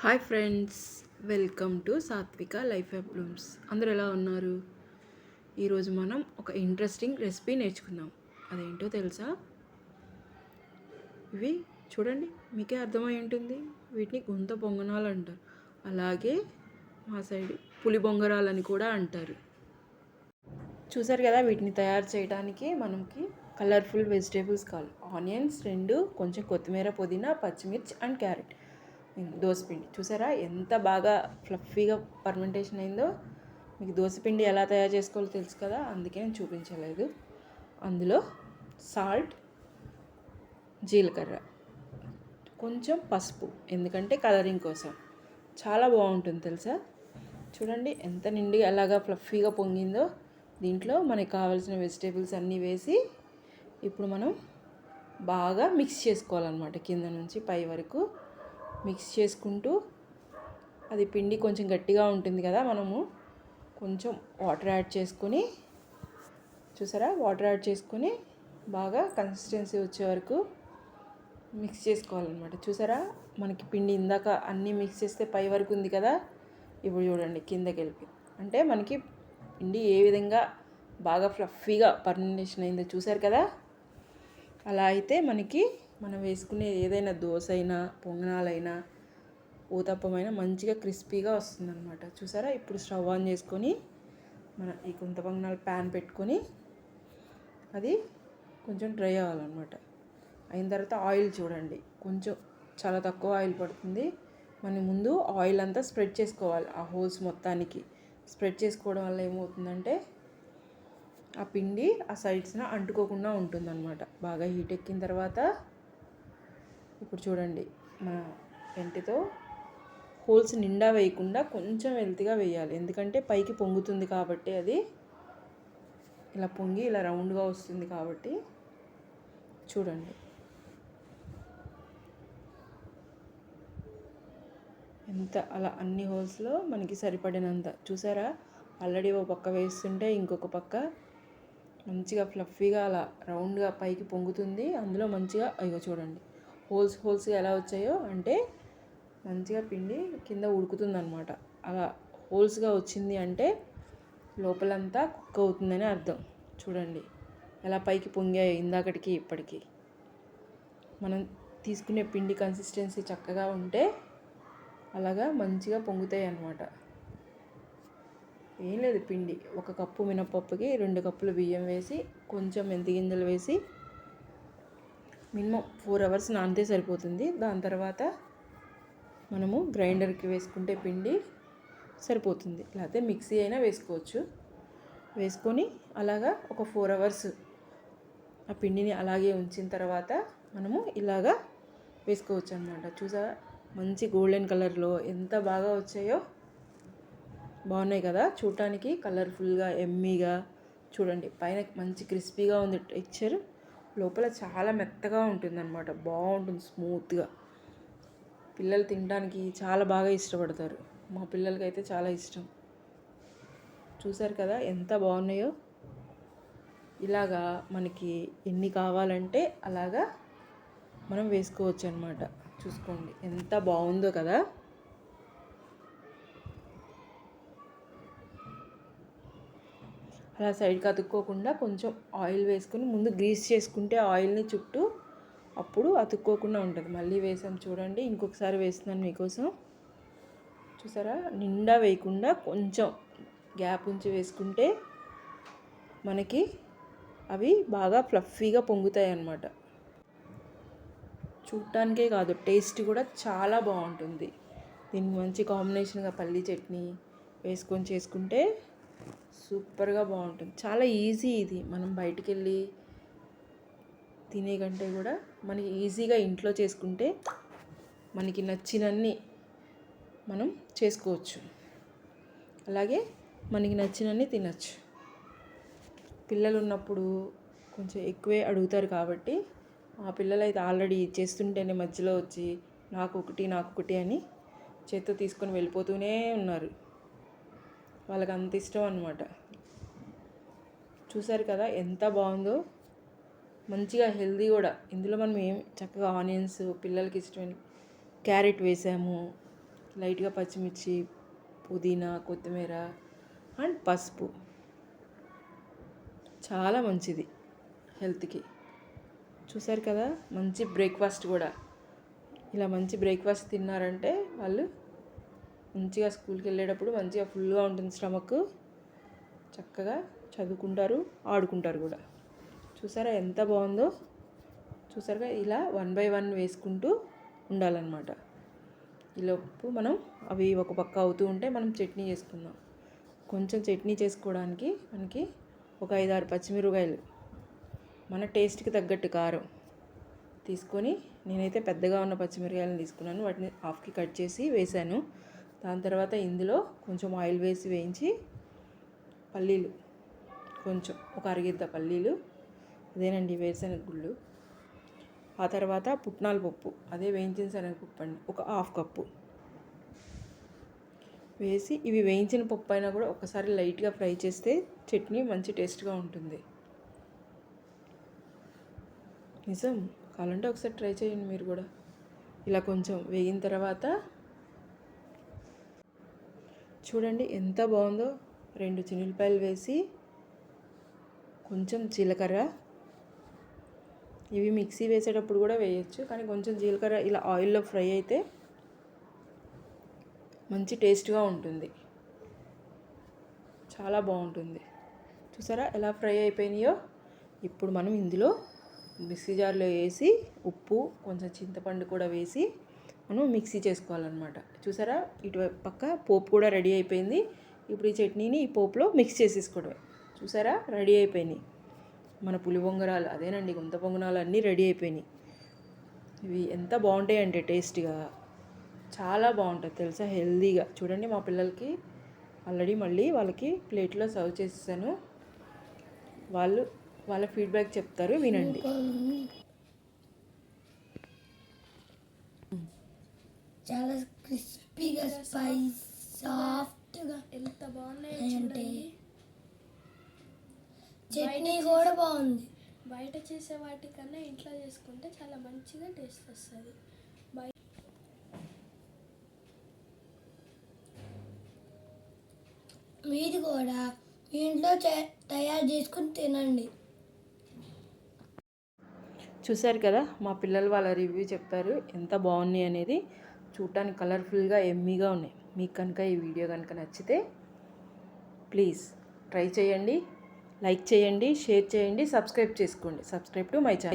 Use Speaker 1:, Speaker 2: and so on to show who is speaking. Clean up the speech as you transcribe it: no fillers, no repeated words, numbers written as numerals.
Speaker 1: Hi friends, welcome to సాత్విక life of Bloom's. అందరూ ఎలా ఉన్నారు? ఈరోజు మనం ఒక ఇంట్రెస్టింగ్ రెసిపీ నేర్చుకుందాం. అదేంటో తెలుసా? ఇవి చూడండి, మీకే అర్థమై ఉంటుంది. వీటిని గుంత పొంగనాలు అంటారు. అలాగే మా సైడ్ పులి బొంగరాలని కూడా అంటారు. చూసారు కదా, వీటిని తయారు చేయడానికి మనకి కలర్ఫుల్ వెజిటేబుల్స్ కావాలి. ఆనియన్స్ 2, కొంచెం కొత్తిమీర, పుదీనా, పచ్చిమిర్చి అండ్ క్యారెట్. దోసపిండి చూసారా ఎంత బాగా ఫ్లఫీగా పర్మెంటేషన్ అయిందో. మీకు దోసపిండి ఎలా తయారు చేసుకోవాలో తెలుసు కదా, అందుకే నేను చూపించలేదు. అందులో సాల్ట్, జీలకర్ర, కొంచెం పసుపు, ఎందుకంటే కలరింగ్ కోసం. చాలా బాగుంటుంది తెలుసా. చూడండి ఎంత నిండుగా ఎలాగా ఫ్లఫీగా పొంగిందో. దీంట్లో మనకి కావాల్సిన వెజిటేబుల్స్ అన్నీ వేసి ఇప్పుడు మనం బాగా మిక్స్ చేసుకోవాలన్నమాట. కింద నుంచి పై వరకు మిక్స్ చేసుకుంటూ, అది పిండి కొంచెం గట్టిగా ఉంటుంది కదా, మనము కొంచెం వాటర్ యాడ్ చేసుకొని, చూసారా, వాటర్ యాడ్ చేసుకొని బాగా కన్సిస్టెన్సీ వచ్చే వరకు మిక్స్ చేసుకోవాలన్నమాట. చూసారా, మనకి పిండి ఇందాక అన్నీ మిక్స్ చేస్తే పై వరకు ఉంది కదా, ఇప్పుడు చూడండి కిందకి వెళ్ళి. అంటే మనకి పిండి ఏ విధంగా బాగా ఫ్లఫీగా పర్మెంటేషన్ అయిందో చూసారు కదా. అలా అయితే మనకి మనం వేసుకునే ఏదైనా దోశ అయినా, పొంగనాలైనా, ఊతప్పమైనా మంచిగా క్రిస్పీగా వస్తుందన్నమాట. చూసారా, ఇప్పుడు స్టవ్ ఆన్ చేసుకొని మన ఈ గుంత పొంగనాలు ప్యాన్ పెట్టుకొని అది కొంచెం డ్రై అవ్వాలన్నమాట. అయిన తర్వాత ఆయిల్ చూడండి, కొంచెం చాలా తక్కువ ఆయిల్ పడుతుంది. మనం ముందు ఆయిల్ అంతా స్ప్రెడ్ చేసుకోవాలి. ఆ హోల్స్ మొత్తానికి స్ప్రెడ్ చేసుకోవడం వల్ల ఏమవుతుందంటే ఆ పిండి ఆ సైడ్స్న అంటుకోకుండా ఉంటుందన్నమాట. బాగా హీట్ ఎక్కిన తర్వాత ఇప్పుడు చూడండి, మన వెంటితో హోల్స్ నిండా వేయకుండా కొంచెం వెల్తిగా వేయాలి. ఎందుకంటే పైకి పొంగుతుంది కాబట్టి, అది ఇలా పొంగి ఇలా రౌండ్గా వస్తుంది కాబట్టి. చూడండి ఎంత అలా అన్ని హోల్స్లో మనకి సరిపడినంత. చూసారా, ఆల్రెడీ ఒక పక్క వేస్తుంటే ఇంకొక పక్క మంచిగా ఫ్లఫీగా అలా రౌండ్గా పైకి పొంగుతుంది. అందులో మంచిగా అయ్యో చూడండి హోల్స్గా ఎలా వచ్చాయో, అంటే మంచిగా పిండి కింద ఉడుకుతుందన్నమాట. అలా హోల్స్గా వచ్చింది అంటే లోపలంతా కుక్ అవుతుందని అర్థం. చూడండి ఎలా పైకి పొంగాయో ఇందాకటికి ఇప్పటికి. మనం తీసుకునే పిండి కన్సిస్టెన్సీ చక్కగా ఉంటే అలాగా మంచిగా పొంగుతాయి అన్నమాట. ఏం లేదు, పిండి 1 కప్పు మినపప్పుకి 2 కప్పులు బియ్యం వేసి, కొంచెం మెంతి గింజలు వేసి మినిమం 4 అవర్స్ నానితే సరిపోతుంది. దాని తర్వాత మనము గ్రైండర్కి వేసుకుంటే పిండి సరిపోతుంది, లేకపోతే మిక్సీ అయినా వేసుకోవచ్చు. వేసుకొని అలాగా ఒక 4 అవర్స్ ఆ పిండిని అలాగే ఉంచిన తర్వాత మనము ఇలాగా వేసుకోవచ్చు అన్నమాట. చూసా, మంచి గోల్డెన్ కలర్లో ఎంత బాగా వచ్చాయో. బాగున్నాయి కదా చూడటానికి, కలర్ఫుల్గా ఎమ్మీగా. చూడండి పైన మంచి క్రిస్పీగా ఉంది టెక్స్చర్, లోపల చాలా మెత్తగా ఉంటుందన్నమాట. బాగుంటుంది స్మూత్గా. పిల్లలు తినడానికి చాలా బాగా ఇష్టపడతారు. మా పిల్లలకి అయితే చాలా ఇష్టం. చూసారు కదా ఎంత బాగున్నాయో. ఇలాగా మనకి ఎన్ని కావాలంటే అలాగా మనం వేసుకోవచ్చు అన్నమాట. చూసుకోండి ఎంత బాగుందో కదా. అలా సైడ్కి అతుక్కోకుండా కొంచెం ఆయిల్ వేసుకొని ముందు గ్రీస్ చేసుకుంటే ఆయిల్ని చుట్టూ, అప్పుడు అతుక్కోకుండా ఉంటుంది. మళ్ళీ వేసాం చూడండి, ఇంకొకసారి వేస్తున్నాను మీకోసం. చూసారా, నిండా వేయకుండా కొంచెం గ్యాప్ ఉంచి వేసుకుంటే మనకి అవి బాగా ఫ్లఫీగా పొంగుతాయి అన్నమాట. చూడటానికే కాదు, టేస్ట్ కూడా చాలా బాగుంటుంది. దీనికి మంచి కాంబినేషన్గా పల్లీ చట్నీ వేసుకొని చేసుకుంటే సూపర్గా బాగుంటుంది. చాలా ఈజీ ఇది. మనం బయటికి వెళ్ళి తినే కంటే కూడా మనకి ఈజీగా ఇంట్లో చేసుకుంటే మనకి నచ్చినన్ని మనం చేసుకోవచ్చు. అలాగే మనకి నచ్చినన్ని తినచ్చు. పిల్లలు ఉన్నప్పుడు కొంచెం ఎక్కువే అడుగుతారు కాబట్టి, ఆ పిల్లలు అయితే ఆల్రెడీ చేస్తుంటేనే మధ్యలో వచ్చి నాకొకటి అని చేత్తో తీసుకొని వెళ్ళిపోతూనే ఉన్నారు. వాళ్ళకి అంత ఇష్టం అన్నమాట. చూసారు కదా ఎంత బాగుందో, మంచిగా హెల్దీ కూడా. ఇందులో మనం చక్కగా ఆనియన్స్, పిల్లలకి ఇష్టమైన క్యారెట్ వేసాము, లైట్గా పచ్చిమిర్చి, పుదీనా, కొత్తిమీర అండ్ పసుపు. చాలా మంచిది హెల్త్కి. చూసారు కదా, మంచి బ్రేక్ఫాస్ట్ కూడా. ఇలా మంచి బ్రేక్ఫాస్ట్ తిన్నారంటే వాళ్ళు మంచిగా స్కూల్కి వెళ్ళేటప్పుడు మంచిగా ఫుల్గా ఉంటుంది స్టమక్, చక్కగా చదువుకుంటారు, ఆడుకుంటారు కూడా. చూసారా ఎంత బాగుందో. చూసారుగా, ఇలా 1 బై 1 వేసుకుంటూ ఉండాలన్నమాట. ఈలోపు మనం అవి ఒక పక్క అవుతూ ఉంటే మనం చట్నీ చేసుకుందాం. కొంచెం చట్నీ చేసుకోవడానికి మనకి ఒక 5-6 పచ్చిమిరపకాయలు, మన టేస్ట్కి తగ్గట్టు కారం తీసుకొని, నేనైతే పెద్దగా ఉన్న పచ్చిమిరపకాయలను తీసుకున్నాను. వాటిని హాఫ్కి కట్ చేసి వేసాను. దాని తర్వాత ఇందులో కొంచెం ఆయిల్ వేసి వేయించి పల్లీలు, కొంచెం ఒక అరగిద్ద పల్లీలు, అదేనండి వేరుశనగ గుళ్ళు. ఆ తర్వాత పుట్నాల పప్పు, అదే వేయించిన శనగపప్పు అండి, ఒక 1/2 కప్పు వేసి, ఇవి వేయించిన పప్పు అయినా కూడా ఒకసారి లైట్గా ఫ్రై చేస్తే చట్నీ మంచి టేస్ట్గా ఉంటుంది. నిజం, కావాలంటే ఒకసారి ట్రై చేయండి మీరు కూడా. ఇలా కొంచెం వేగిన తర్వాత చూడండి ఎంత బాగుందో. 2 చిన్నులపాయలు వేసి, కొంచెం జీలకర్ర, ఇవి మిక్సీ వేసేటప్పుడు కూడా వేయచ్చు, కానీ కొంచెం జీలకర్ర ఇలా ఆయిల్లో ఫ్రై అయితే మంచి టేస్ట్గా ఉంటుంది, చాలా బాగుంటుంది. చూసారా ఎలా ఫ్రై అయిపోయినాయో. ఇప్పుడు మనం ఇందులో మిక్సీ జార్లో వేసి ఉప్పు, కొంచెం చింతపండు కూడా వేసి మనం మిక్సీ చేసుకోవాలన్నమాట. చూసారా, ఇటువైపు పక్క పోపు కూడా రెడీ అయిపోయింది. ఇప్పుడు ఈ చట్నీని ఈ పోపులో మిక్స్ చేసేసుకోవడమే. చూసారా, రెడీ అయిపోయినాయి మన పులి బొంగరాలు. అదేనండి, గుంత పొంగనాలు అన్నీ రెడీ అయిపోయినాయి. ఇవి ఎంత బాగుంటాయి అంటే టేస్ట్గా, చాలా బాగుంటుంది తెలుసా, హెల్తీగా. చూడండి, మా పిల్లలకి ఆల్రెడీ మళ్ళీ వాళ్ళకి ప్లేట్లో సర్వ్ చేసేసాను. వాళ్ళ ఫీడ్బ్యాక్ చెప్తారు, వినండి.
Speaker 2: చాలా క్రిస్పీగా, స్పైస్, సాఫ్ట్గా
Speaker 3: ఎంత బాగున్నాయంటే
Speaker 2: చట్నీ కూడా బాగుంది.
Speaker 3: బయట చేసే వాటికన్నా ఇంట్లో చేసుకుంటే చాలా మంచిగా టేస్ట్ వస్తుంది.
Speaker 2: మీరు కూడా ఇంట్లో తయారు చేసుకుని తినండి.
Speaker 1: చూశారు కదా, మా పిల్లలు వాళ్ళ రివ్యూ చెప్పారు ఎంత బాగున్నాయి అనేది. చూడటానికి కలర్ఫుల్గా, ఎమ్మీగా ఉన్నాయి. మీకు కనుక ఈ వీడియో కనుక నచ్చితే ప్లీజ్ ట్రై చేయండి, లైక్ చేయండి, షేర్ చేయండి, సబ్స్క్రైబ్ చేసుకోండి. Subscribe to my channel.